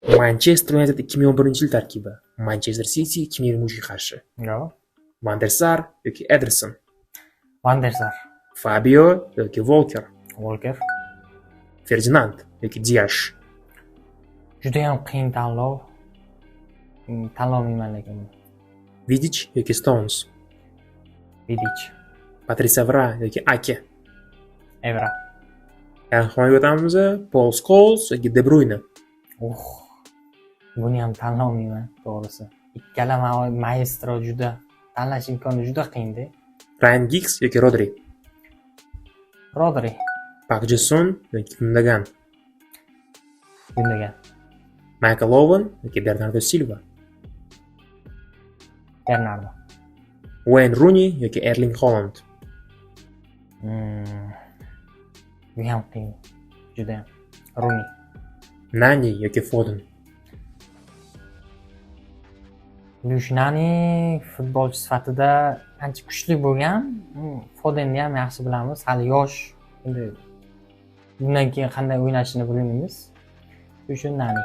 Manchester United 2011-yil tarkibi. Manchester City 2023ga qarshi. Yo'q. Van der Sar yoki Ederson. Van der Sar. Fabio yoki Walker. Walker. Ferdinand yoki Diash. Juda ham qiyin tanlov. Tanlolmayman lekin. Vidic yoki Stones. Vidic. Patrice Evra yoki Ake. Evra. Yarim himoyaga o'tamiz. Paul Scholes yoki De Bruyne. Buni ham tanlolmayman, to'g'risi. Ikkala maestro juda tanlash imkoni juda qiyin-da. Ryan Giggs yoki Rodri. Rodri. Park Ji-sung yoki Gundogan. Gundogan. Michael Owen yoki Bernardo Silva. Bernardo. Wayne Rooney yoki Erling Haaland. Bu ham qiyin. Juda ham. Rooney. Nani yoki Foden. Nani futbolchi sifatida ancha kuchli bo'lgan. Fodenni ham yaxshi bilamiz. Hali yosh. Endi bundan keyin qanday o'ynashini bilmaymiz. Shuning uchun Nani.